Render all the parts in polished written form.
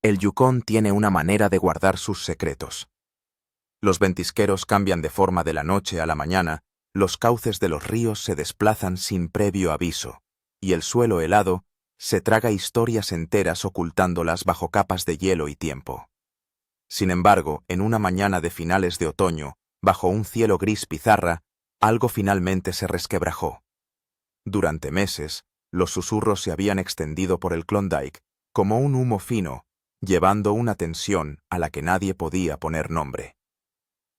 El Yukón tiene una manera de guardar sus secretos. Los ventisqueros cambian de forma de la noche a la mañana, los cauces de los ríos se desplazan sin previo aviso, y el suelo helado se traga historias enteras ocultándolas bajo capas de hielo y tiempo. Sin embargo, en una mañana de finales de otoño, bajo un cielo gris pizarra, algo finalmente se resquebrajó. Durante meses, los susurros se habían extendido por el Klondike como un humo fino, llevando una tensión a la que nadie podía poner nombre.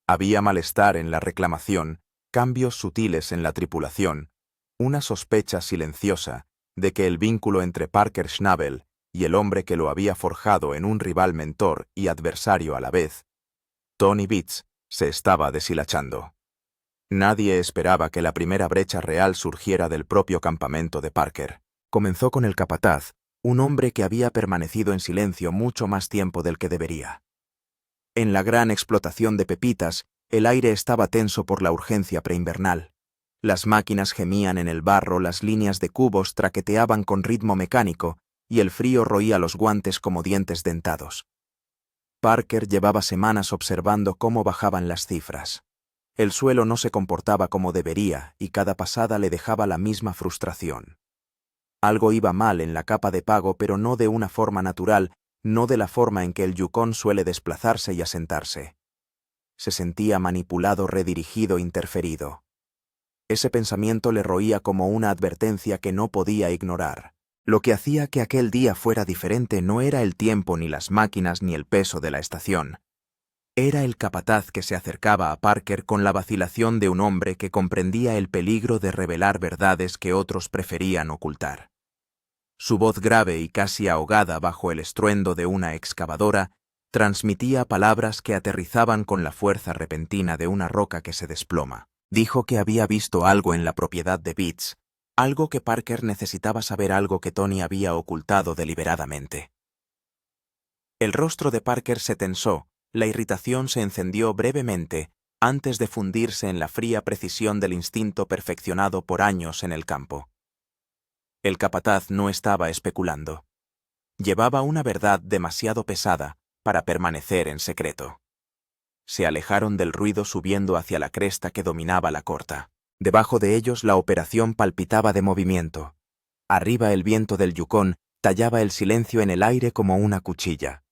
Había malestar en la reclamación, cambios sutiles en la tripulación, una sospecha silenciosa de que el vínculo entre Parker Schnabel y el hombre que lo había forjado en un rival mentor y adversario a la vez, Tony Beach, se estaba deshilachando. Nadie esperaba que la primera brecha real surgiera del propio campamento de Parker. Comenzó con el capataz, un hombre que había permanecido en silencio mucho más tiempo del que debería. En la gran explotación de Pepitas, el aire estaba tenso por la urgencia preinvernal. Las máquinas gemían en el barro, las líneas de cubos traqueteaban con ritmo mecánico y el frío roía los guantes como dientes dentados. Parker llevaba semanas observando cómo bajaban las cifras. El suelo no se comportaba como debería y cada pasada le dejaba la misma frustración. Algo iba mal en la capa de pago, pero no de una forma natural, no de la forma en que el Yukón suele desplazarse y asentarse. Se sentía manipulado, redirigido, interferido. Ese pensamiento le roía como una advertencia que no podía ignorar. Lo que hacía que aquel día fuera diferente no era el tiempo, ni las máquinas, ni el peso de la estación. Era el capataz que se acercaba a Parker con la vacilación de un hombre que comprendía el peligro de revelar verdades que otros preferían ocultar. Su voz grave y casi ahogada bajo el estruendo de una excavadora transmitía palabras que aterrizaban con la fuerza repentina de una roca que se desploma. Dijo que había visto algo en la propiedad de Beach, algo que Parker necesitaba saber, algo que Tony había ocultado deliberadamente. El rostro de Parker se tensó. La irritación se encendió brevemente antes de fundirse en la fría precisión del instinto perfeccionado por años en el campo. El capataz no estaba especulando. Llevaba una verdad demasiado pesada para permanecer en secreto. Se alejaron del ruido subiendo hacia la cresta que dominaba la corta. Debajo de ellos la operación palpitaba de movimiento. Arriba el viento del Yukón tallaba el silencio en el aire como una cuchilla.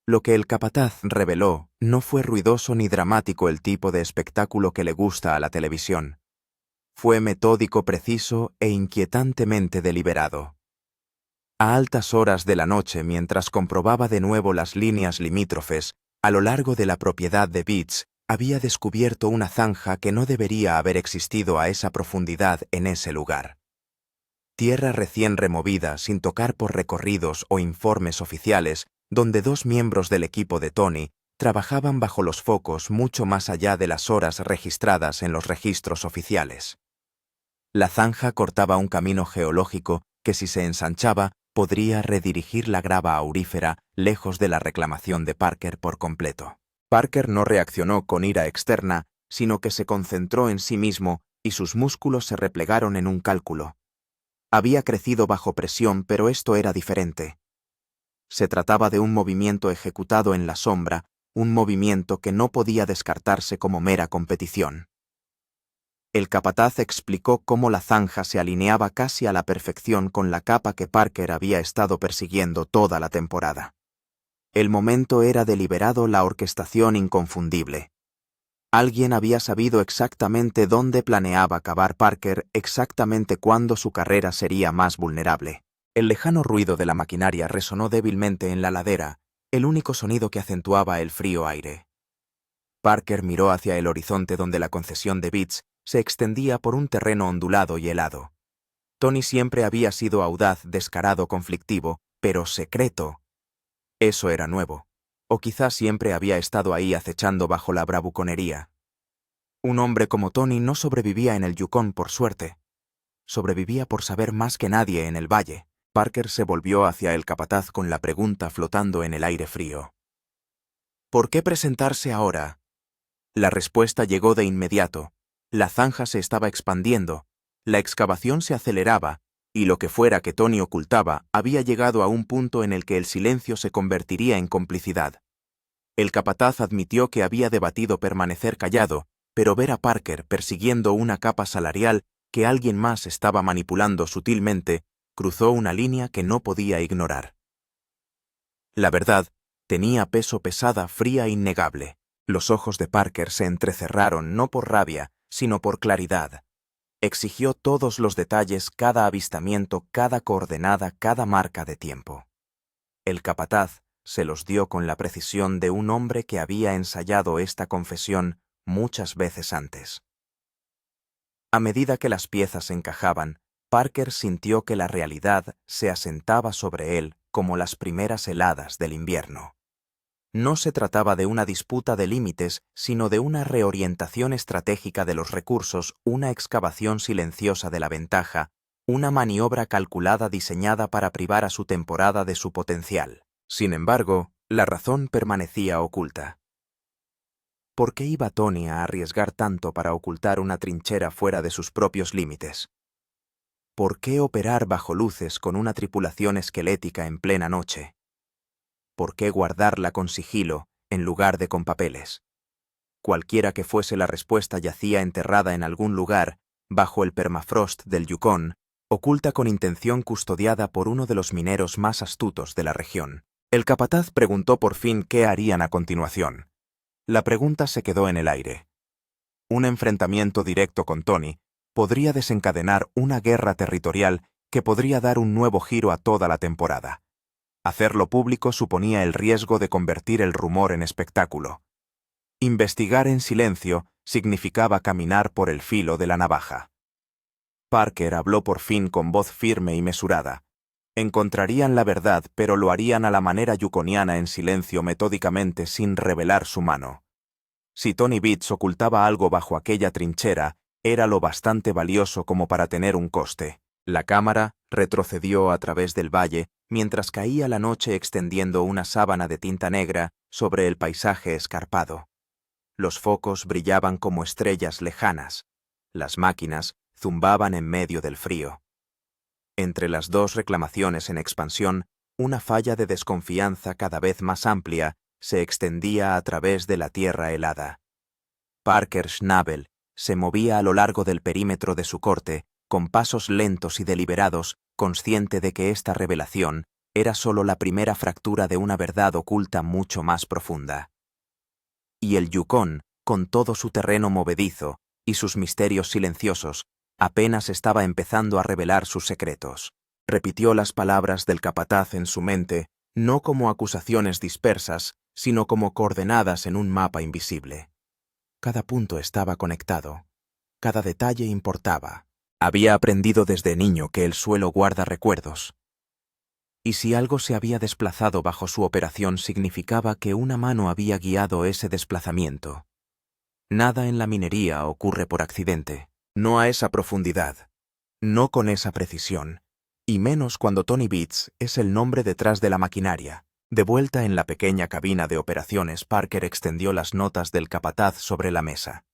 Lo que el capataz reveló no fue ruidoso ni dramático, el tipo de espectáculo que le gusta a la televisión. Fue metódico, preciso e inquietantemente deliberado. A altas horas de la noche, mientras comprobaba de nuevo las líneas limítrofes, a lo largo de la propiedad de Beach, había descubierto una zanja que no debería haber existido a esa profundidad en ese lugar. Tierra recién removida, sin tocar por recorridos o informes oficiales, donde dos miembros del equipo de Tony trabajaban bajo los focos mucho más allá de las horas registradas en los registros oficiales. La zanja cortaba un camino geológico que, si se ensanchaba, podría redirigir la grava aurífera lejos de la reclamación de Parker por completo. Parker no reaccionó con ira externa, sino que se concentró en sí mismo y sus músculos se replegaron en un cálculo. Había crecido bajo presión, pero esto era diferente. Se trataba de un movimiento ejecutado en la sombra, un movimiento que no podía descartarse como mera competición. El capataz explicó cómo la zanja se alineaba casi a la perfección con la capa que Parker había estado persiguiendo toda la temporada. El momento era deliberado, la orquestación inconfundible. Alguien había sabido exactamente dónde planeaba cavar Parker, exactamente cuándo su carrera sería más vulnerable. El lejano ruido de la maquinaria resonó débilmente en la ladera, el único sonido que acentuaba el frío aire. Parker miró hacia el horizonte donde la concesión de Beach se extendía por un terreno ondulado y helado. Tony siempre había sido audaz, descarado, conflictivo, pero secreto. Eso era nuevo. O quizás siempre había estado ahí acechando bajo la bravuconería. Un hombre como Tony no sobrevivía en el Yukón por suerte. Sobrevivía por saber más que nadie en el valle. Parker se volvió hacia el capataz con la pregunta flotando en el aire frío. ¿Por qué presentarse ahora? La respuesta llegó de inmediato. La zanja se estaba expandiendo, la excavación se aceleraba, y lo que fuera que Tony ocultaba había llegado a un punto en el que el silencio se convertiría en complicidad. El capataz admitió que había debatido permanecer callado, pero ver a Parker persiguiendo una capa salarial que alguien más estaba manipulando sutilmente cruzó una línea que no podía ignorar. La verdad tenía peso pesada, fría e innegable. Los ojos de Parker se entrecerraron no por rabia, sino por claridad. Exigió todos los detalles, cada avistamiento, cada coordenada, cada marca de tiempo. El capataz se los dio con la precisión de un hombre que había ensayado esta confesión muchas veces antes. A medida que las piezas encajaban, Parker sintió que la realidad se asentaba sobre él como las primeras heladas del invierno. No se trataba de una disputa de límites, sino de una reorientación estratégica de los recursos, una excavación silenciosa de la ventaja, una maniobra calculada diseñada para privar a su temporada de su potencial. Sin embargo, la razón permanecía oculta. ¿Por qué iba Tony a arriesgar tanto para ocultar una trinchera fuera de sus propios límites? ¿Por qué operar bajo luces con una tripulación esquelética en plena noche? ¿Por qué guardarla con sigilo en lugar de con papeles? Cualquiera que fuese la respuesta yacía enterrada en algún lugar, bajo el permafrost del Yukon, oculta con intención custodiada por uno de los mineros más astutos de la región. El capataz preguntó por fin qué harían a continuación. La pregunta se quedó en el aire. Un enfrentamiento directo con Tony podría desencadenar una guerra territorial que podría dar un nuevo giro a toda la temporada. Hacerlo público suponía el riesgo de convertir el rumor en espectáculo. Investigar en silencio significaba caminar por el filo de la navaja. Parker habló por fin con voz firme y mesurada. Encontrarían la verdad, pero lo harían a la manera yukoniana en silencio metódicamente sin revelar su mano. Si Tony Bates ocultaba algo bajo aquella trinchera, era lo bastante valioso como para tener un coste. La cámara retrocedió a través del valle mientras caía la noche extendiendo una sábana de tinta negra sobre el paisaje escarpado. Los focos brillaban como estrellas lejanas. Las máquinas zumbaban en medio del frío. Entre las dos reclamaciones en expansión, una falla de desconfianza cada vez más amplia se extendía a través de la tierra helada. Parker Schnabel se movía a lo largo del perímetro de su corte, con pasos lentos y deliberados, consciente de que esta revelación era solo la primera fractura de una verdad oculta mucho más profunda. Y el Yukon, con todo su terreno movedizo y sus misterios silenciosos, apenas estaba empezando a revelar sus secretos. Repitió las palabras del capataz en su mente, no como acusaciones dispersas, sino como coordenadas en un mapa invisible. Cada punto estaba conectado. Cada detalle importaba. Había aprendido desde niño que el suelo guarda recuerdos. Y si algo se había desplazado bajo su operación significaba que una mano había guiado ese desplazamiento. Nada en la minería ocurre por accidente. No a esa profundidad. No con esa precisión. Y menos cuando Tony Bates es el nombre detrás de la maquinaria. De vuelta en la pequeña cabina de operaciones, Parker extendió las notas del capataz sobre la mesa.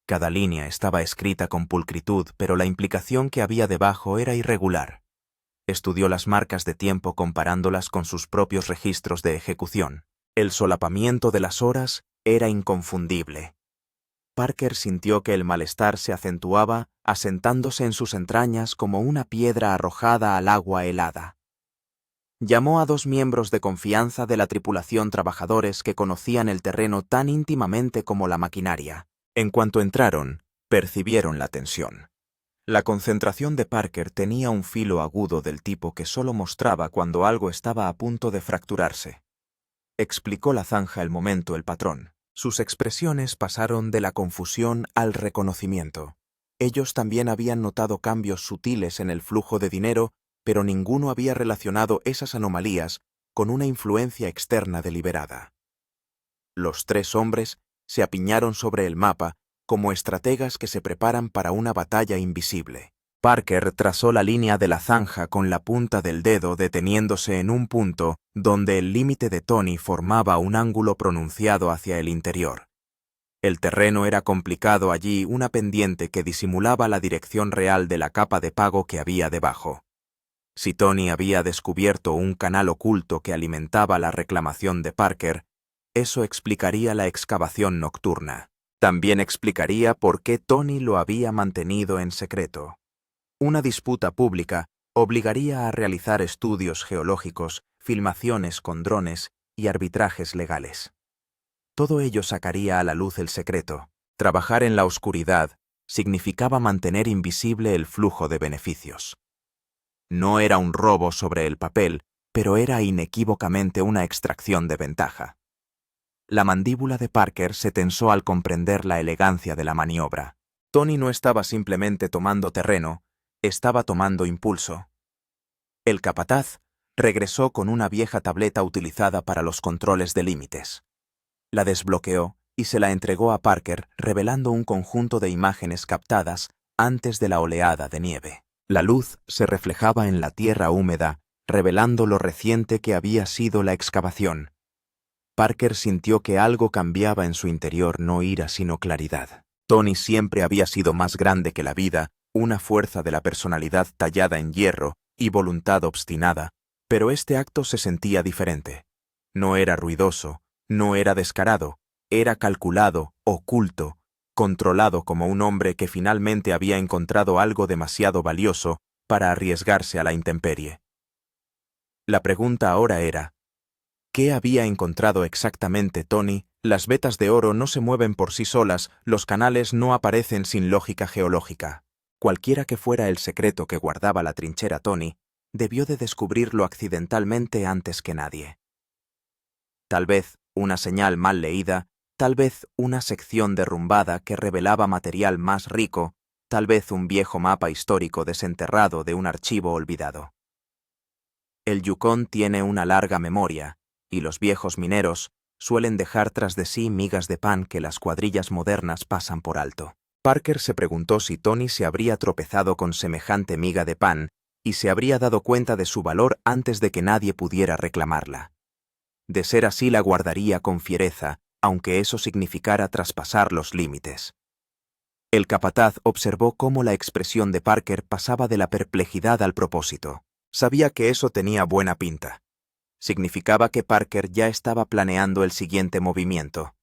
Cada línea estaba escrita con pulcritud, pero la implicación que había debajo era irregular. Estudió las marcas de tiempo comparándolas con sus propios registros de ejecución. El solapamiento de las horas era inconfundible. Parker sintió que el malestar se acentuaba, asentándose en sus entrañas como una piedra arrojada al agua helada. Llamó a 2 miembros de confianza de la tripulación, trabajadores que conocían el terreno tan íntimamente como la maquinaria. En cuanto entraron, percibieron la tensión. La concentración de Parker tenía un filo agudo del tipo que solo mostraba cuando algo estaba a punto de fracturarse. Explicó la zanja el momento el patrón. Sus expresiones pasaron de la confusión al reconocimiento. Ellos también habían notado cambios sutiles en el flujo de dinero, pero ninguno había relacionado esas anomalías con una influencia externa deliberada. Los 3 hombres se apiñaron sobre el mapa como estrategas que se preparan para una batalla invisible. Parker trazó la línea de la zanja con la punta del dedo, deteniéndose en un punto donde el límite de Tony formaba un ángulo pronunciado hacia el interior. El terreno era complicado allí, una pendiente que disimulaba la dirección real de la capa de pago que había debajo. Si Tony había descubierto un canal oculto que alimentaba la reclamación de Parker, eso explicaría la excavación nocturna. También explicaría por qué Tony lo había mantenido en secreto. Una disputa pública obligaría a realizar estudios geológicos, filmaciones con drones y arbitrajes legales. Todo ello sacaría a la luz el secreto. Trabajar en la oscuridad significaba mantener invisible el flujo de beneficios. No era un robo sobre el papel, pero era inequívocamente una extracción de ventaja. La mandíbula de Parker se tensó al comprender la elegancia de la maniobra. Tony no estaba simplemente tomando terreno, estaba tomando impulso. El capataz regresó con una vieja tableta utilizada para los controles de límites. La desbloqueó y se la entregó a Parker, revelando un conjunto de imágenes captadas antes de la oleada de nieve. La luz se reflejaba en la tierra húmeda, revelando lo reciente que había sido la excavación. Parker sintió que algo cambiaba en su interior, no ira sino claridad. Tony siempre había sido más grande que la vida, una fuerza de la personalidad tallada en hierro y voluntad obstinada, pero este acto se sentía diferente. No era ruidoso, no era descarado, era calculado, oculto, controlado como un hombre que finalmente había encontrado algo demasiado valioso para arriesgarse a la intemperie. La pregunta ahora era, ¿qué había encontrado exactamente Tony? Las vetas de oro no se mueven por sí solas, los canales no aparecen sin lógica geológica. Cualquiera que fuera el secreto que guardaba la trinchera Tony, debió de descubrirlo accidentalmente antes que nadie. Tal vez una señal mal leída, tal vez una sección derrumbada que revelaba material más rico, tal vez un viejo mapa histórico desenterrado de un archivo olvidado. El Yukón tiene una larga memoria, y los viejos mineros suelen dejar tras de sí migas de pan que las cuadrillas modernas pasan por alto. Parker se preguntó si Tony se habría tropezado con semejante miga de pan y se habría dado cuenta de su valor antes de que nadie pudiera reclamarla. De ser así, la guardaría con fiereza, aunque eso significara traspasar los límites. El capataz observó cómo la expresión de Parker pasaba de la perplejidad al propósito. Sabía que eso tenía buena pinta. Significaba que Parker ya estaba planeando el siguiente movimiento.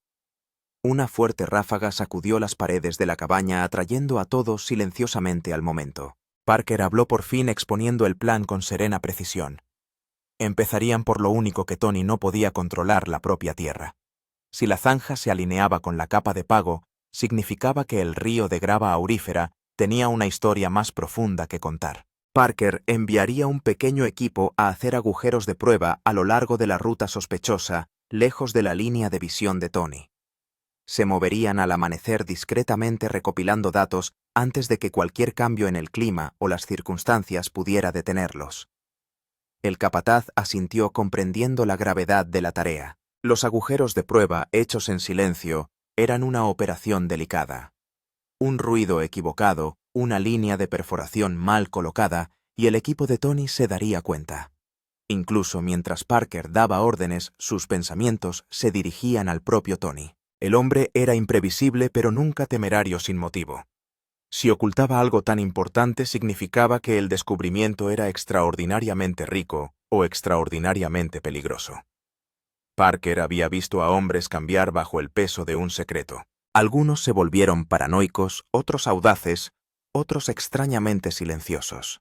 Una fuerte ráfaga sacudió las paredes de la cabaña, atrayendo a todos silenciosamente al momento. Parker habló por fin, exponiendo el plan con serena precisión. Empezarían por lo único que Tony no podía controlar, la propia tierra. Si la zanja se alineaba con la capa de pago, significaba que el río de grava aurífera tenía una historia más profunda que contar. Parker enviaría un pequeño equipo a hacer agujeros de prueba a lo largo de la ruta sospechosa, lejos de la línea de visión de Tony. Se moverían al amanecer discretamente, recopilando datos antes de que cualquier cambio en el clima o las circunstancias pudiera detenerlos. El capataz asintió, comprendiendo la gravedad de la tarea. Los agujeros de prueba, hechos en silencio, eran una operación delicada. Un ruido equivocado, una línea de perforación mal colocada, y el equipo de Tony se daría cuenta. Incluso mientras Parker daba órdenes, sus pensamientos se dirigían al propio Tony. El hombre era imprevisible, pero nunca temerario sin motivo. Si ocultaba algo tan importante, significaba que el descubrimiento era extraordinariamente rico o extraordinariamente peligroso. Parker había visto a hombres cambiar bajo el peso de un secreto. Algunos se volvieron paranoicos, otros audaces, otros extrañamente silenciosos.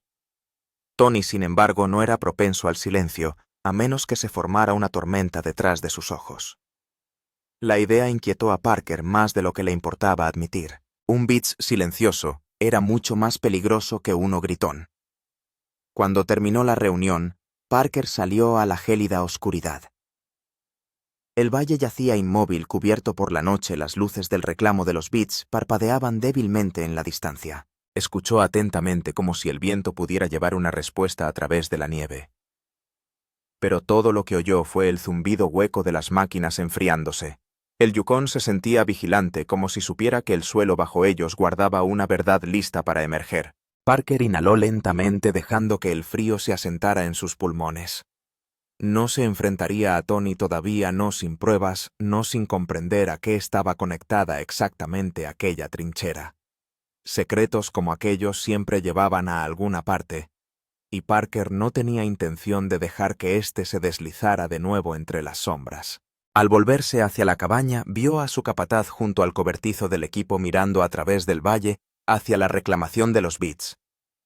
Tony, sin embargo, no era propenso al silencio, a menos que se formara una tormenta detrás de sus ojos. La idea inquietó a Parker más de lo que le importaba admitir. Un bits silencioso era mucho más peligroso que uno gritón. Cuando terminó la reunión, Parker salió a la gélida oscuridad. El valle yacía inmóvil, cubierto por la noche. Las luces del reclamo de los bits parpadeaban débilmente en la distancia. Escuchó atentamente, como si el viento pudiera llevar una respuesta a través de la nieve. Pero todo lo que oyó fue el zumbido hueco de las máquinas enfriándose. El Yukón se sentía vigilante, como si supiera que el suelo bajo ellos guardaba una verdad lista para emerger. Parker inhaló lentamente, dejando que el frío se asentara en sus pulmones. No se enfrentaría a Tony todavía, no sin pruebas, no sin comprender a qué estaba conectada exactamente aquella trinchera. Secretos como aquellos siempre llevaban a alguna parte, y Parker no tenía intención de dejar que éste se deslizara de nuevo entre las sombras. Al volverse hacia la cabaña, vio a su capataz junto al cobertizo del equipo mirando a través del valle hacia la reclamación de los bits.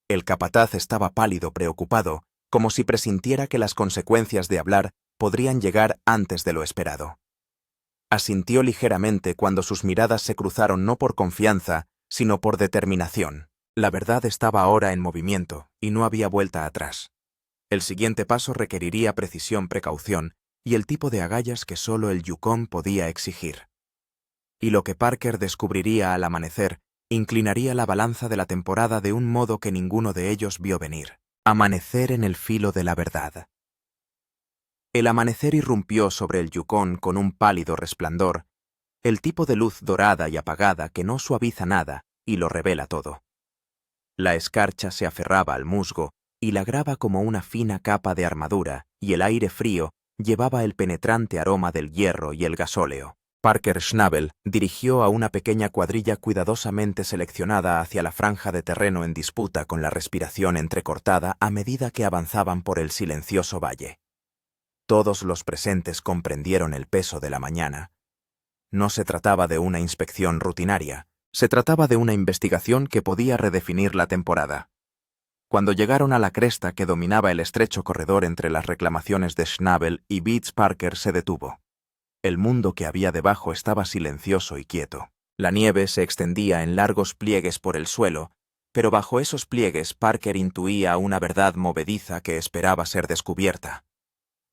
El capataz estaba pálido, preocupado, como si presintiera que las consecuencias de hablar podrían llegar antes de lo esperado. Asintió ligeramente cuando sus miradas se cruzaron no por confianza, sino por determinación. La verdad estaba ahora en movimiento, y no había vuelta atrás. El siguiente paso requeriría precisión, precaución, y el tipo de agallas que solo el Yukon podía exigir. Y lo que Parker descubriría al amanecer inclinaría la balanza de la temporada de un modo que ninguno de ellos vio venir. Amanecer en el filo de la verdad. El amanecer irrumpió sobre el Yukon con un pálido resplandor, el tipo de luz dorada y apagada que no suaviza nada y lo revela todo. La escarcha se aferraba al musgo y la grava como una fina capa de armadura, y el aire frío llevaba el penetrante aroma del hierro y el gasóleo. Parker Schnabel dirigió a una pequeña cuadrilla cuidadosamente seleccionada hacia la franja de terreno en disputa con la respiración entrecortada a medida que avanzaban por el silencioso valle. Todos los presentes comprendieron el peso de la mañana. No se trataba de una inspección rutinaria, se trataba de una investigación que podía redefinir la temporada. Cuando llegaron a la cresta que dominaba el estrecho corredor entre las reclamaciones de Schnabel y Beats, Parker se detuvo. El mundo que había debajo estaba silencioso y quieto. La nieve se extendía en largos pliegues por el suelo, pero bajo esos pliegues Parker intuía una verdad movediza que esperaba ser descubierta.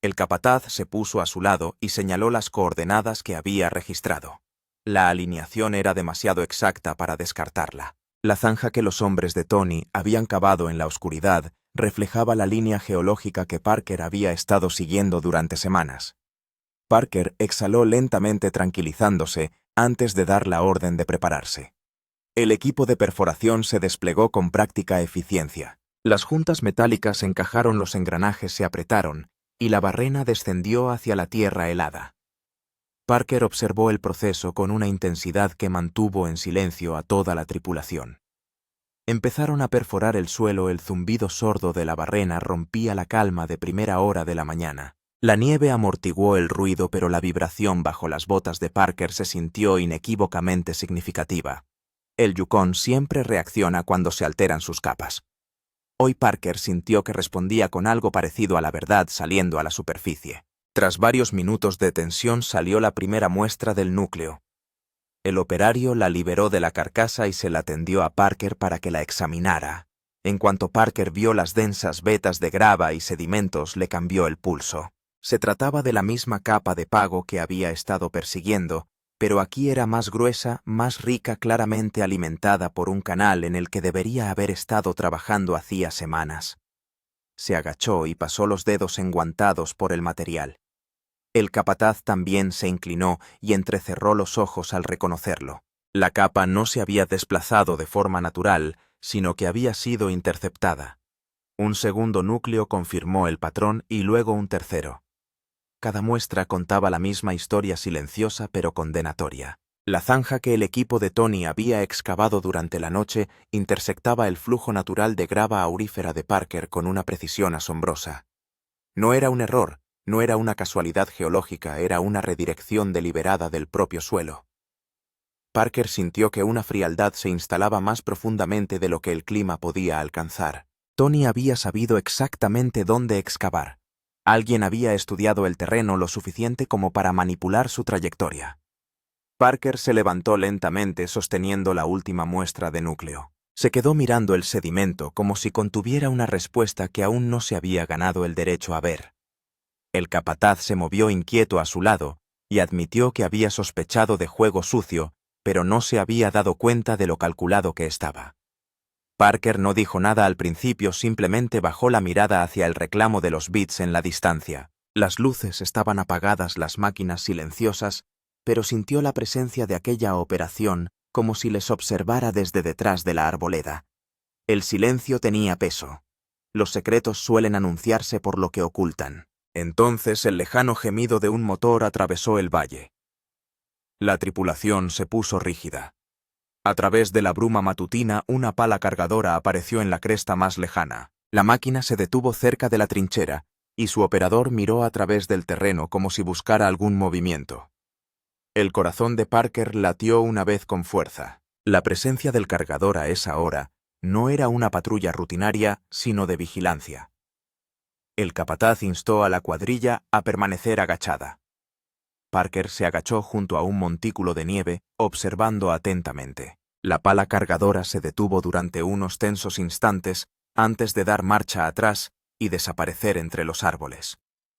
El capataz se puso a su lado y señaló las coordenadas que había registrado. La alineación era demasiado exacta para descartarla. La zanja que los hombres de Tony habían cavado en la oscuridad reflejaba la línea geológica que Parker había estado siguiendo durante semanas. Parker exhaló lentamente tranquilizándose antes de dar la orden de prepararse. El equipo de perforación se desplegó con práctica eficiencia. Las juntas metálicas encajaron, los engranajes se apretaron, y la barrena descendió hacia la tierra helada. Parker observó el proceso con una intensidad que mantuvo en silencio a toda la tripulación. Empezaron a perforar el suelo, el zumbido sordo de la barrena rompía la calma de primera hora de la mañana. La nieve amortiguó el ruido, pero la vibración bajo las botas de Parker se sintió inequívocamente significativa. El Yukon siempre reacciona cuando se alteran sus capas. Hoy Parker sintió que respondía con algo parecido a la verdad saliendo a la superficie. Tras varios minutos de tensión salió la primera muestra del núcleo. El operario la liberó de la carcasa y se la tendió a Parker para que la examinara. En cuanto Parker vio las densas vetas de grava y sedimentos, le cambió el pulso. Se trataba de la misma capa de pago que había estado persiguiendo, pero aquí era más gruesa, más rica, claramente alimentada por un canal en el que debería haber estado trabajando hacía semanas. Se agachó y pasó los dedos enguantados por el material. El capataz también se inclinó y entrecerró los ojos al reconocerlo. La capa no se había desplazado de forma natural, sino que había sido interceptada. Un segundo núcleo confirmó el patrón y luego un tercero. Cada muestra contaba la misma historia silenciosa pero condenatoria. La zanja que el equipo de Tony había excavado durante la noche intersectaba el flujo natural de grava aurífera de Parker con una precisión asombrosa. No era un error, no era una casualidad geológica, era una redirección deliberada del propio suelo. Parker sintió que una frialdad se instalaba más profundamente de lo que el clima podía alcanzar. Tony había sabido exactamente dónde excavar. Alguien había estudiado el terreno lo suficiente como para manipular su trayectoria. Parker se levantó lentamente sosteniendo la última muestra de núcleo. Se quedó mirando el sedimento como si contuviera una respuesta que aún no se había ganado el derecho a ver. El capataz se movió inquieto a su lado y admitió que había sospechado de juego sucio, pero no se había dado cuenta de lo calculado que estaba. Parker no dijo nada al principio, simplemente bajó la mirada hacia el reclamo de los bits en la distancia. Las luces estaban apagadas, las máquinas silenciosas, pero sintió la presencia de aquella operación como si les observara desde detrás de la arboleda. El silencio tenía peso. Los secretos suelen anunciarse por lo que ocultan. Entonces el lejano gemido de un motor atravesó el valle. La tripulación se puso rígida. A través de la bruma matutina, una pala cargadora apareció en la cresta más lejana. La máquina se detuvo cerca de la trinchera, y su operador miró a través del terreno como si buscara algún movimiento. El corazón de Parker latió una vez con fuerza. La presencia del cargador a esa hora no era una patrulla rutinaria, sino de vigilancia. El capataz instó a la cuadrilla a permanecer agachada. Parker se agachó junto a un montículo de nieve, observando atentamente. La pala cargadora se detuvo durante unos tensos instantes antes de dar marcha atrás y desaparecer entre los árboles.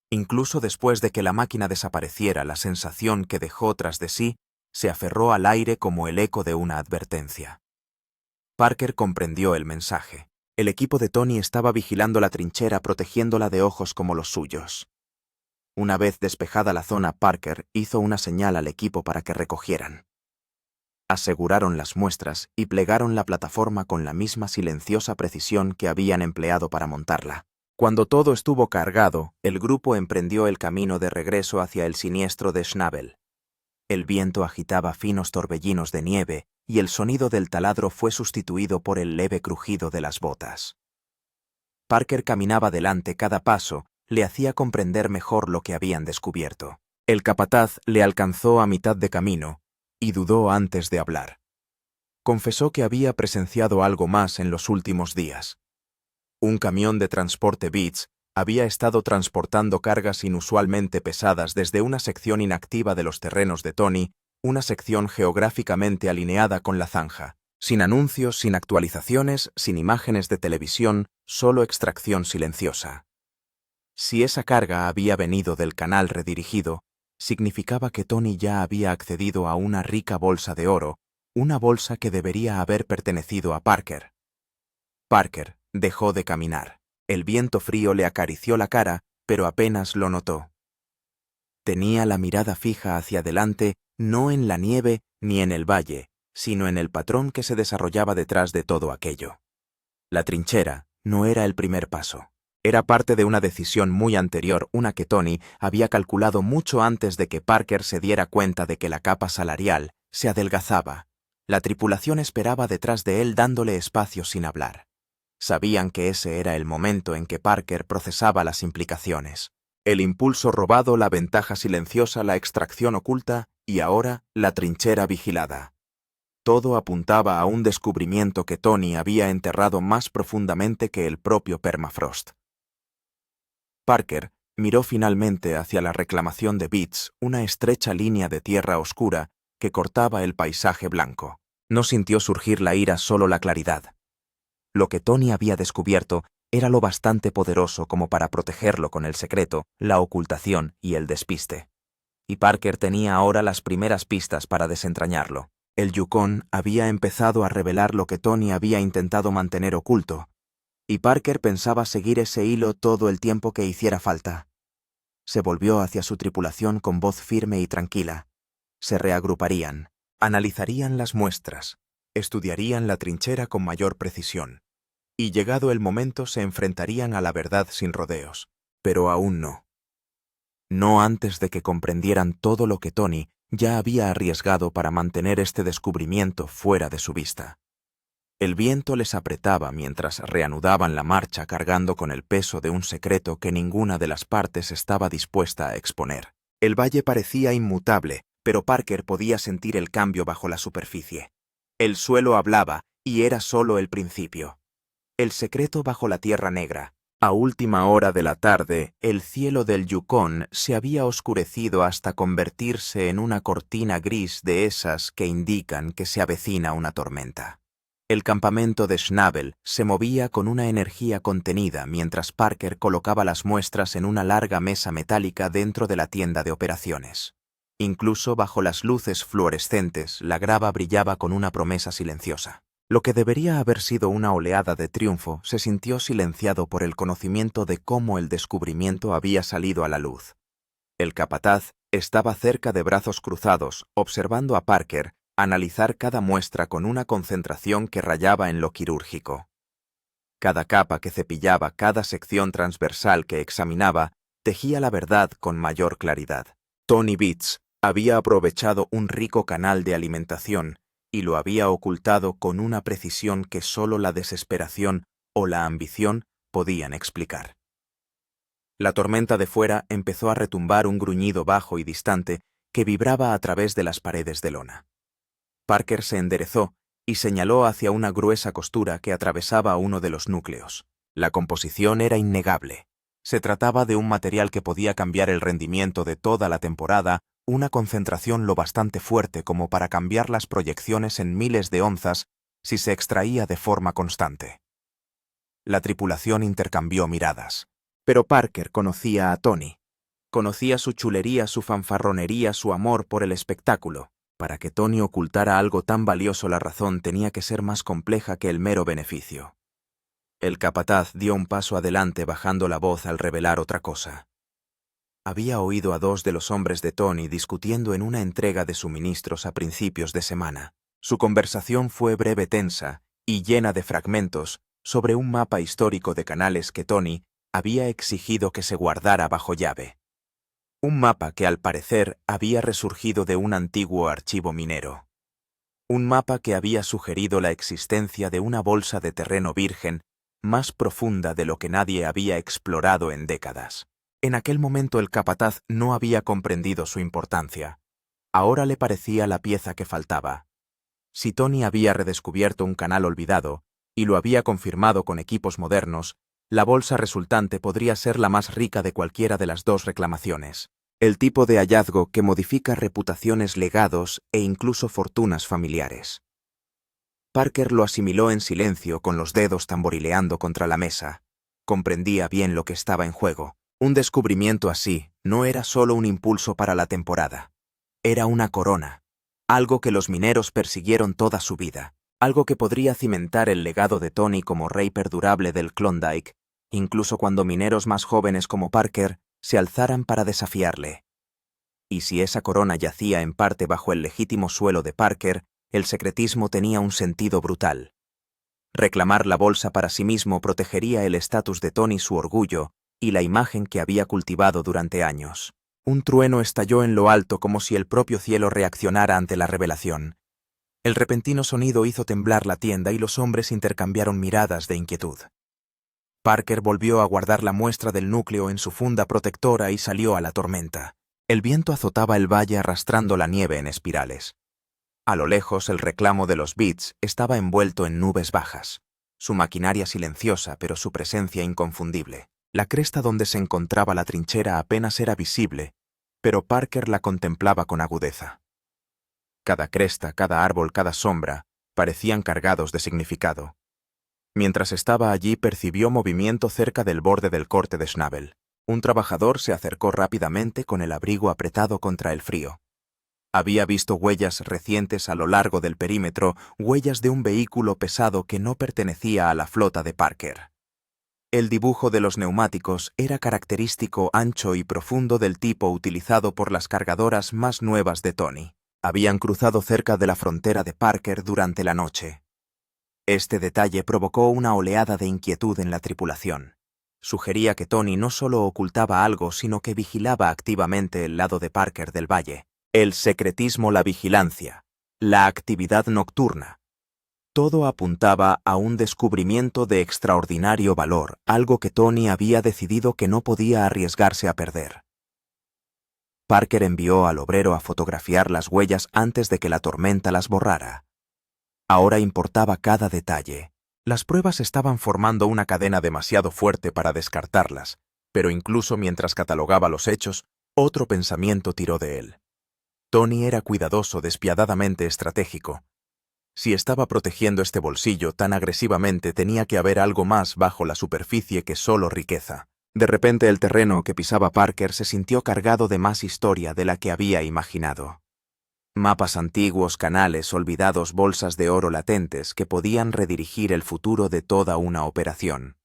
Incluso después de que la máquina desapareciera, la sensación que dejó tras de sí se aferró al aire como el eco de una advertencia. Parker comprendió el mensaje. El equipo de Tony estaba vigilando la trinchera, protegiéndola de ojos como los suyos. Una vez despejada la zona, Parker hizo una señal al equipo para que recogieran. Aseguraron las muestras y plegaron la plataforma con la misma silenciosa precisión que habían empleado para montarla. Cuando todo estuvo cargado, el grupo emprendió el camino de regreso hacia el siniestro de Schnabel. El viento agitaba finos torbellinos de nieve y el sonido del taladro fue sustituido por el leve crujido de las botas. Parker caminaba delante, cada paso le hacía comprender mejor lo que habían descubierto. El capataz le alcanzó a mitad de camino y dudó antes de hablar. Confesó que había presenciado algo más en los últimos días. Un camión de transporte Beats había estado transportando cargas inusualmente pesadas desde una sección inactiva de los terrenos de Tony, una sección geográficamente alineada con la zanja, sin anuncios, sin actualizaciones, sin imágenes de televisión, solo extracción silenciosa. Si esa carga había venido del canal redirigido, significaba que Tony ya había accedido a una rica bolsa de oro, una bolsa que debería haber pertenecido a Parker. Parker dejó de caminar. El viento frío le acarició la cara, pero apenas lo notó. Tenía la mirada fija hacia adelante, no en la nieve ni en el valle, sino en el patrón que se desarrollaba detrás de todo aquello. La trinchera no era el primer paso. Era parte de una decisión muy anterior, una que Tony había calculado mucho antes de que Parker se diera cuenta de que la capa salarial se adelgazaba. La tripulación esperaba detrás de él dándole espacio sin hablar. Sabían que ese era el momento en que Parker procesaba las implicaciones. El impulso robado, la ventaja silenciosa, la extracción oculta y ahora la trinchera vigilada. Todo apuntaba a un descubrimiento que Tony había enterrado más profundamente que el propio permafrost. Parker miró finalmente hacia la reclamación de Beats, una estrecha línea de tierra oscura que cortaba el paisaje blanco. No sintió surgir la ira, solo la claridad. Lo que Tony había descubierto era lo bastante poderoso como para protegerlo con el secreto, la ocultación y el despiste. Y Parker tenía ahora las primeras pistas para desentrañarlo. El Yukon había empezado a revelar lo que Tony había intentado mantener oculto, y Parker pensaba seguir ese hilo todo el tiempo que hiciera falta. Se volvió hacia su tripulación con voz firme y tranquila. Se reagruparían, analizarían las muestras, estudiarían la trinchera con mayor precisión, y llegado el momento se enfrentarían a la verdad sin rodeos. Pero aún no. No antes de que comprendieran todo lo que Tony ya había arriesgado para mantener este descubrimiento fuera de su vista. El viento les apretaba mientras reanudaban la marcha, cargando con el peso de un secreto que ninguna de las partes estaba dispuesta a exponer. El valle parecía inmutable, pero Parker podía sentir el cambio bajo la superficie. El suelo hablaba, y era solo el principio. El secreto bajo la tierra negra. A última hora de la tarde, el cielo del Yukon se había oscurecido hasta convertirse en una cortina gris de esas que indican que se avecina una tormenta. El campamento de Schnabel se movía con una energía contenida mientras Parker colocaba las muestras en una larga mesa metálica dentro de la tienda de operaciones. Incluso bajo las luces fluorescentes, la grava brillaba con una promesa silenciosa. Lo que debería haber sido una oleada de triunfo se sintió silenciado por el conocimiento de cómo el descubrimiento había salido a la luz. El capataz estaba cerca de brazos cruzados, observando a Parker analizar cada muestra con una concentración que rayaba en lo quirúrgico. Cada capa que cepillaba, cada sección transversal que examinaba, tejía la verdad con mayor claridad. Tony Beats había aprovechado un rico canal de alimentación y lo había ocultado con una precisión que solo la desesperación o la ambición podían explicar. La tormenta de fuera empezó a retumbar un gruñido bajo y distante que vibraba a través de las paredes de lona. Parker se enderezó y señaló hacia una gruesa costura que atravesaba uno de los núcleos. La composición era innegable. Se trataba de un material que podía cambiar el rendimiento de toda la temporada, una concentración lo bastante fuerte como para cambiar las proyecciones en miles de onzas si se extraía de forma constante. La tripulación intercambió miradas. Pero Parker conocía a Tony. Conocía su chulería, su fanfarronería, su amor por el espectáculo. Para que Tony ocultara algo tan valioso, la razón tenía que ser más compleja que el mero beneficio. El capataz dio un paso adelante bajando la voz al revelar otra cosa. Había oído a dos de los hombres de Tony discutiendo en una entrega de suministros a principios de semana. Su conversación fue breve, tensa y llena de fragmentos sobre un mapa histórico de canales que Tony había exigido que se guardara bajo llave. Un mapa que al parecer había resurgido de un antiguo archivo minero. Un mapa que había sugerido la existencia de una bolsa de terreno virgen más profunda de lo que nadie había explorado en décadas. En aquel momento el capataz no había comprendido su importancia. Ahora le parecía la pieza que faltaba. Si Tony había redescubierto un canal olvidado, y lo había confirmado con equipos modernos, la bolsa resultante podría ser la más rica de cualquiera de las dos reclamaciones. El tipo de hallazgo que modifica reputaciones, legados e incluso fortunas familiares. Parker lo asimiló en silencio con los dedos tamborileando contra la mesa. Comprendía bien lo que estaba en juego. Un descubrimiento así no era solo un impulso para la temporada. Era una corona. Algo que los mineros persiguieron toda su vida. Algo que podría cimentar el legado de Tony como rey perdurable del Klondike, incluso cuando mineros más jóvenes como Parker se alzaran para desafiarle. Y si esa corona yacía en parte bajo el legítimo suelo de Parker, el secretismo tenía un sentido brutal. Reclamar la bolsa para sí mismo protegería el estatus de Tony, su orgullo y la imagen que había cultivado durante años. Un trueno estalló en lo alto como si el propio cielo reaccionara ante la revelación. El repentino sonido hizo temblar la tienda y los hombres intercambiaron miradas de inquietud. Parker volvió a guardar la muestra del núcleo en su funda protectora y salió a la tormenta. El viento azotaba el valle arrastrando la nieve en espirales. A lo lejos el reclamo de los Beats estaba envuelto en nubes bajas. Su maquinaria silenciosa, pero su presencia inconfundible. La cresta donde se encontraba la trinchera apenas era visible, pero Parker la contemplaba con agudeza. Cada cresta, cada árbol, cada sombra parecían cargados de significado. Mientras estaba allí percibió movimiento cerca del borde del corte de Schnabel. Un trabajador se acercó rápidamente con el abrigo apretado contra el frío. Había visto huellas recientes a lo largo del perímetro, huellas de un vehículo pesado que no pertenecía a la flota de Parker. El dibujo de los neumáticos era característico, ancho y profundo del tipo utilizado por las cargadoras más nuevas de Tony. Habían cruzado cerca de la frontera de Parker durante la noche. Este detalle provocó una oleada de inquietud en la tripulación. Sugería que Tony no solo ocultaba algo, sino que vigilaba activamente el lado de Parker del valle. El secretismo, la vigilancia, la actividad nocturna. Todo apuntaba a un descubrimiento de extraordinario valor, algo que Tony había decidido que no podía arriesgarse a perder. Parker envió al obrero a fotografiar las huellas antes de que la tormenta las borrara. Ahora importaba cada detalle. Las pruebas estaban formando una cadena demasiado fuerte para descartarlas, pero incluso mientras catalogaba los hechos, otro pensamiento tiró de él. Tony era cuidadoso, despiadadamente estratégico. Si estaba protegiendo este bolsillo tan agresivamente, tenía que haber algo más bajo la superficie que solo riqueza. De repente el terreno que pisaba Parker se sintió cargado de más historia de la que había imaginado. Mapas antiguos, canales olvidados, bolsas de oro latentes que podían redirigir el futuro de toda una operación.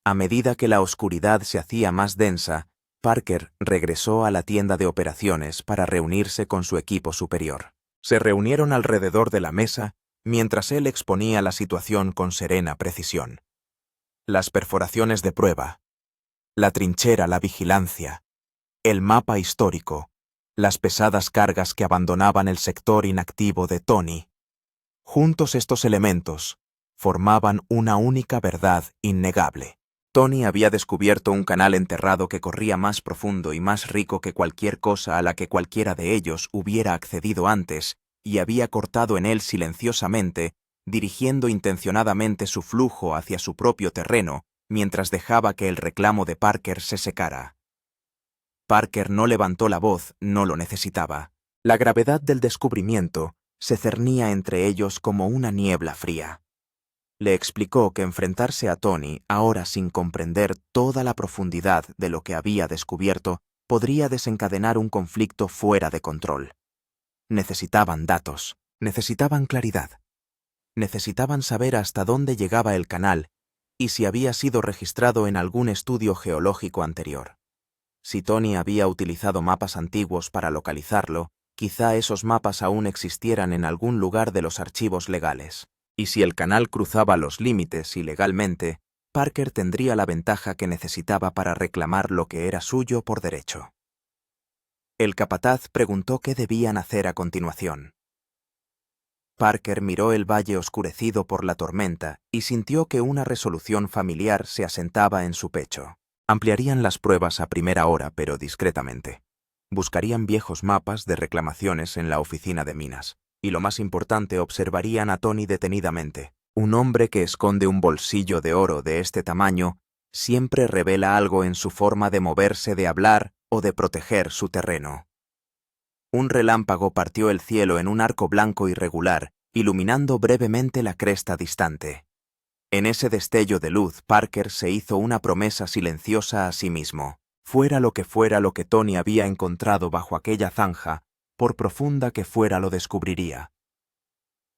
A medida que la oscuridad se hacía más densa, Parker regresó a la tienda de operaciones para reunirse con su equipo superior. Se reunieron alrededor de la mesa mientras él exponía la situación con serena precisión. Las perforaciones de prueba. La trinchera, la vigilancia, el mapa histórico, las pesadas cargas que abandonaban el sector inactivo de Tony. Juntos estos elementos formaban una única verdad innegable. Tony había descubierto un canal enterrado que corría más profundo y más rico que cualquier cosa a la que cualquiera de ellos hubiera accedido antes, y había cortado en él silenciosamente, dirigiendo intencionadamente su flujo hacia su propio terreno, mientras dejaba que el reclamo de Parker se secara. Parker no levantó la voz, no lo necesitaba. La gravedad del descubrimiento se cernía entre ellos como una niebla fría. Le explicó que enfrentarse a Tony, ahora sin comprender toda la profundidad de lo que había descubierto, podría desencadenar un conflicto fuera de control. Necesitaban datos, necesitaban claridad. Necesitaban saber hasta dónde llegaba el canal y si había sido registrado en algún estudio geológico anterior. Si Tony había utilizado mapas antiguos para localizarlo, quizá esos mapas aún existieran en algún lugar de los archivos legales. Y si el canal cruzaba los límites ilegalmente, Parker tendría la ventaja que necesitaba para reclamar lo que era suyo por derecho. El capataz preguntó qué debían hacer a continuación. Parker miró el valle oscurecido por la tormenta y sintió que una resolución familiar se asentaba en su pecho. Ampliarían las pruebas a primera hora, pero discretamente. Buscarían viejos mapas de reclamaciones en la oficina de minas. Y lo más importante, observarían a Tony detenidamente. Un hombre que esconde un bolsillo de oro de este tamaño siempre revela algo en su forma de moverse, de hablar o de proteger su terreno. Un relámpago partió el cielo en un arco blanco irregular, iluminando brevemente la cresta distante. En ese destello de luz, Parker se hizo una promesa silenciosa a sí mismo. Fuera lo que Tony había encontrado bajo aquella zanja, por profunda que fuera lo descubriría.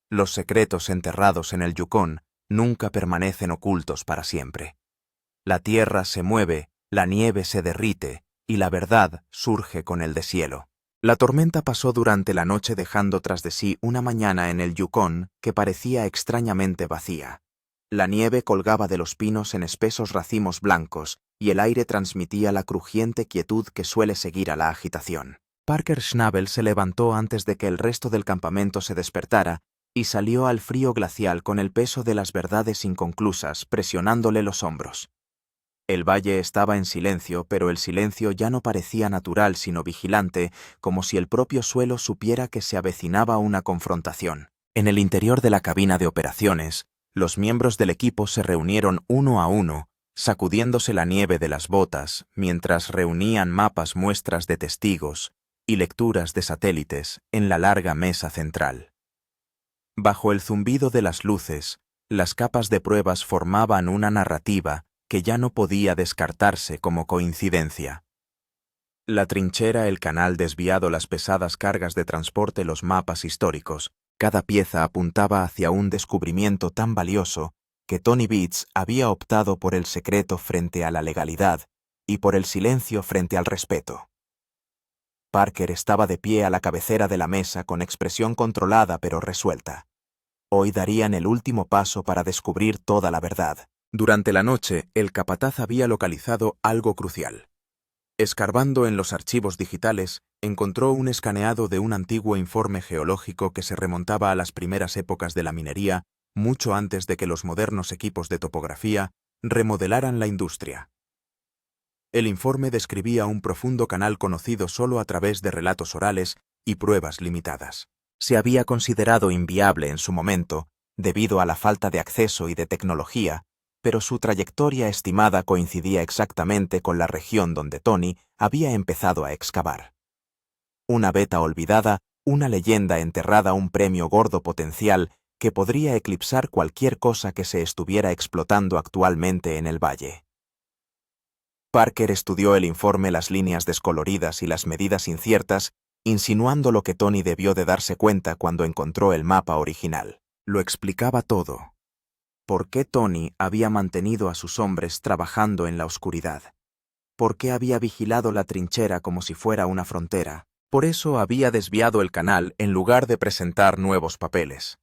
Los secretos enterrados en el Yukón nunca permanecen ocultos para siempre. La tierra se mueve, la nieve se derrite, y la verdad surge con el deshielo. La tormenta pasó durante la noche dejando tras de sí una mañana en el Yukón que parecía extrañamente vacía. La nieve colgaba de los pinos en espesos racimos blancos, y el aire transmitía la crujiente quietud que suele seguir a la agitación. Parker Schnabel se levantó antes de que el resto del campamento se despertara y salió al frío glacial con el peso de las verdades inconclusas presionándole los hombros. El valle estaba en silencio, pero el silencio ya no parecía natural sino vigilante, como si el propio suelo supiera que se avecinaba una confrontación. En el interior de la cabina de operaciones, los miembros del equipo se reunieron uno a uno, sacudiéndose la nieve de las botas, mientras reunían mapas, muestras de testigos y lecturas de satélites en la larga mesa central. Bajo el zumbido de las luces, las capas de pruebas formaban una narrativa que ya no podía descartarse como coincidencia. La trinchera, el canal desviado, las pesadas cargas de transporte, los mapas históricos, cada pieza apuntaba hacia un descubrimiento tan valioso que Tony Beets había optado por el secreto frente a la legalidad y por el silencio frente al respeto. Parker estaba de pie a la cabecera de la mesa con expresión controlada pero resuelta. Hoy darían el último paso para descubrir toda la verdad. Durante la noche, el capataz había localizado algo crucial. Escarbando en los archivos digitales, encontró un escaneado de un antiguo informe geológico que se remontaba a las primeras épocas de la minería, mucho antes de que los modernos equipos de topografía remodelaran la industria. El informe describía un profundo canal conocido solo a través de relatos orales y pruebas limitadas. Se había considerado inviable en su momento, debido a la falta de acceso y de tecnología, pero su trayectoria estimada coincidía exactamente con la región donde Tony había empezado a excavar. Una beta olvidada, una leyenda enterrada, un premio gordo potencial que podría eclipsar cualquier cosa que se estuviera explotando actualmente en el valle. Parker estudió el informe, las líneas descoloridas y las medidas inciertas, insinuando lo que Tony debió de darse cuenta cuando encontró el mapa original. Lo explicaba todo. ¿Por qué Tony había mantenido a sus hombres trabajando en la oscuridad? ¿Por qué había vigilado la trinchera como si fuera una frontera? Por eso había desviado el canal en lugar de presentar nuevos papeles.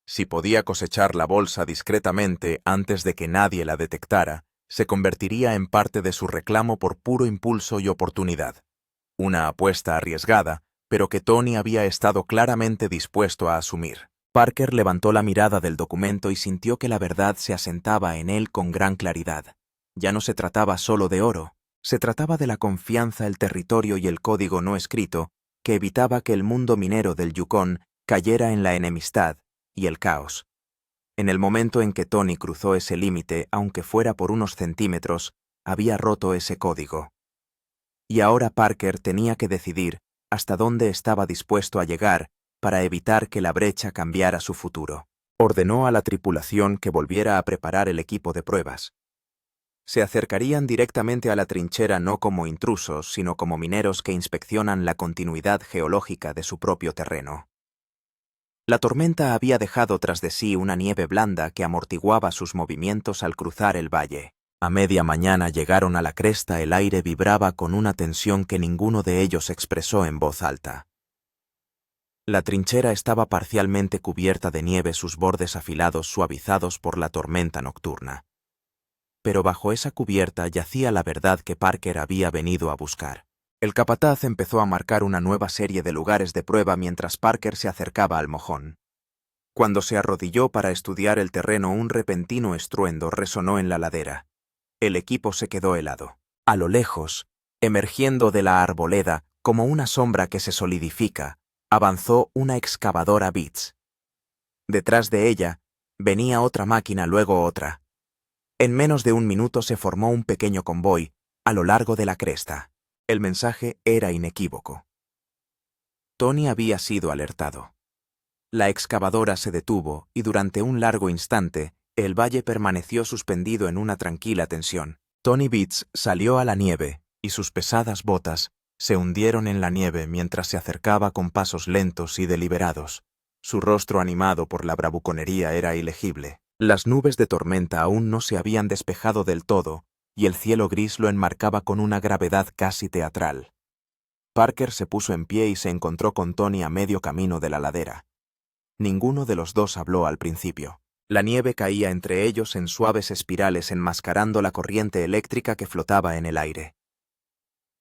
Si podía cosechar la bolsa discretamente antes de que nadie la detectara, se convertiría en parte de su reclamo por puro impulso y oportunidad. Una apuesta arriesgada, pero que Tony había estado claramente dispuesto a asumir. Parker levantó la mirada del documento y sintió que la verdad se asentaba en él con gran claridad. Ya no se trataba solo de oro, se trataba de la confianza, el territorio y el código no escrito que evitaba que el mundo minero del Yukon cayera en la enemistad y el caos. En el momento en que Tony cruzó ese límite, aunque fuera por unos centímetros, había roto ese código. Y ahora Parker tenía que decidir hasta dónde estaba dispuesto a llegar para evitar que la brecha cambiara su futuro. Ordenó a la tripulación que volviera a preparar el equipo de pruebas. Se acercarían directamente a la trinchera no como intrusos, sino como mineros que inspeccionan la continuidad geológica de su propio terreno. La tormenta había dejado tras de sí una nieve blanda que amortiguaba sus movimientos al cruzar el valle. A media mañana llegaron a la cresta, el aire vibraba con una tensión que ninguno de ellos expresó en voz alta. La trinchera estaba parcialmente cubierta de nieve, sus bordes afilados suavizados por la tormenta nocturna. Pero bajo esa cubierta yacía la verdad que Parker había venido a buscar. El capataz empezó a marcar una nueva serie de lugares de prueba mientras Parker se acercaba al mojón. Cuando se arrodilló para estudiar el terreno, un repentino estruendo resonó en la ladera. El equipo se quedó helado. A lo lejos, emergiendo de la arboleda como una sombra que se solidifica, avanzó una excavadora Beats. Detrás de ella venía otra máquina, luego otra. En menos de un minuto se formó un pequeño convoy a lo largo de la cresta. El mensaje era inequívoco. Tony había sido alertado. La excavadora se detuvo y durante un largo instante el valle permaneció suspendido en una tranquila tensión. Tony Beats salió a la nieve y sus pesadas botas se hundieron en la nieve mientras se acercaba con pasos lentos y deliberados. Su rostro animado por la bravuconería era ilegible. Las nubes de tormenta aún no se habían despejado del todo y el cielo gris lo enmarcaba con una gravedad casi teatral. Parker se puso en pie y se encontró con Tony a medio camino de la ladera. Ninguno de los dos habló al principio. La nieve caía entre ellos en suaves espirales enmascarando la corriente eléctrica que flotaba en el aire.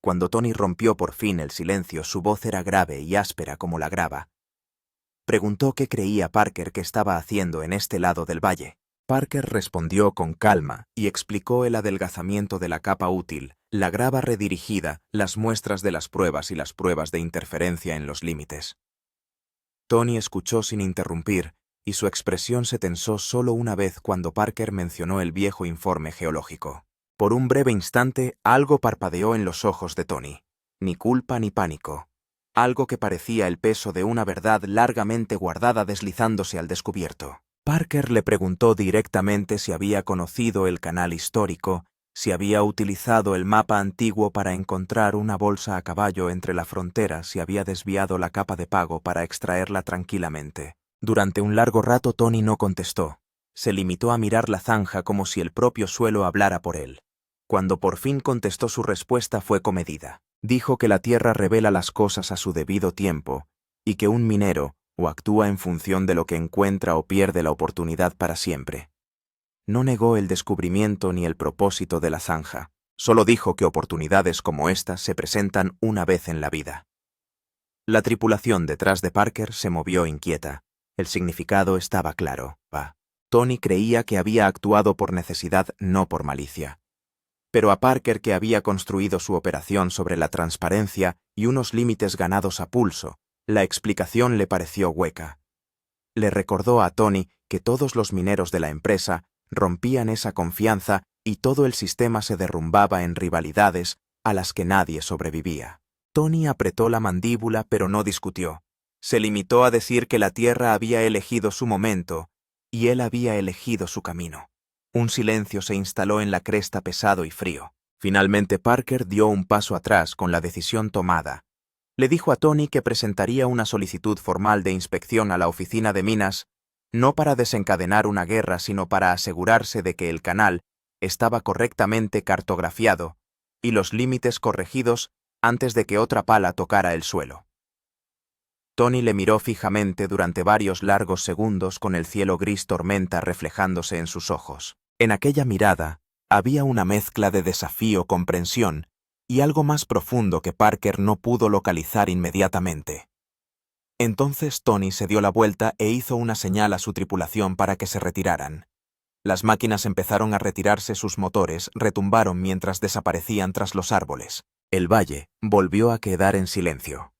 Cuando Tony rompió por fin el silencio, su voz era grave y áspera como la grava. Preguntó qué creía Parker que estaba haciendo en este lado del valle. Parker respondió con calma y explicó el adelgazamiento de la capa útil, la grava redirigida, las muestras de las pruebas y las pruebas de interferencia en los límites. Tony escuchó sin interrumpir, y su expresión se tensó solo una vez cuando Parker mencionó el viejo informe geológico. Por un breve instante, algo parpadeó en los ojos de Tony. Ni culpa ni pánico. Algo que parecía el peso de una verdad largamente guardada deslizándose al descubierto. Parker le preguntó directamente si había conocido el canal histórico, si había utilizado el mapa antiguo para encontrar una bolsa a caballo entre la frontera, si había desviado la capa de pago para extraerla tranquilamente. Durante un largo rato Tony no contestó. Se limitó a mirar la zanja como si el propio suelo hablara por él. Cuando por fin contestó, su respuesta fue comedida. Dijo que la tierra revela las cosas a su debido tiempo y que un minero o actúa en función de lo que encuentra o pierde la oportunidad para siempre. No negó el descubrimiento ni el propósito de la zanja, solo dijo que oportunidades como estas se presentan una vez en la vida. La tripulación detrás de Parker se movió inquieta. El significado estaba claro. Tony creía que había actuado por necesidad, no por malicia. Pero a Parker, que había construido su operación sobre la transparencia y unos límites ganados a pulso, la explicación le pareció hueca. Le recordó a Tony que todos los mineros de la empresa rompían esa confianza y todo el sistema se derrumbaba en rivalidades a las que nadie sobrevivía. Tony apretó la mandíbula pero no discutió. Se limitó a decir que la Tierra había elegido su momento y él había elegido su camino. Un silencio se instaló en la cresta, pesado y frío. Finalmente Parker dio un paso atrás con la decisión tomada. Le dijo a Tony que presentaría una solicitud formal de inspección a la oficina de minas, no para desencadenar una guerra, sino para asegurarse de que el canal estaba correctamente cartografiado y los límites corregidos antes de que otra pala tocara el suelo. Tony le miró fijamente durante varios largos segundos con el cielo gris tormenta reflejándose en sus ojos. En aquella mirada Había una mezcla de desafío, comprensión y algo más profundo que Parker no pudo localizar inmediatamente. Entonces Tony se dio la vuelta e hizo una señal a su tripulación para que se retiraran. Las máquinas empezaron a retirarse, sus motores retumbaron mientras desaparecían tras los árboles. El valle volvió a quedar en silencio.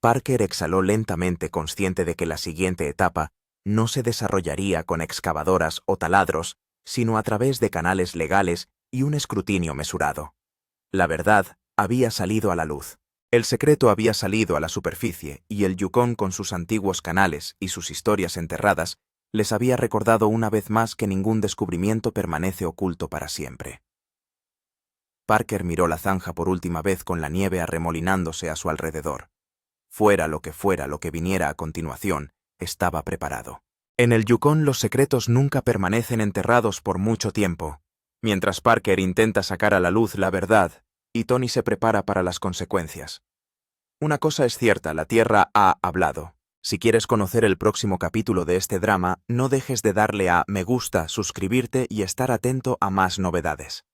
Parker exhaló lentamente, consciente de que la siguiente etapa no se desarrollaría con excavadoras o taladros, sino a través de canales legales y un escrutinio mesurado. La verdad había salido a la luz. El secreto había salido a la superficie y el Yukon, con sus antiguos canales y sus historias enterradas, les había recordado una vez más que ningún descubrimiento permanece oculto para siempre. Parker miró la zanja por última vez con la nieve arremolinándose a su alrededor. Fuera lo que viniera a continuación, estaba preparado. En el Yukon los secretos nunca permanecen enterrados por mucho tiempo. Mientras Parker intenta sacar a la luz la verdad, y Tony se prepara para las consecuencias. Una cosa es cierta, la Tierra ha hablado. Si quieres conocer el próximo capítulo de este drama, no dejes de darle a me gusta, suscribirte y estar atento a más novedades.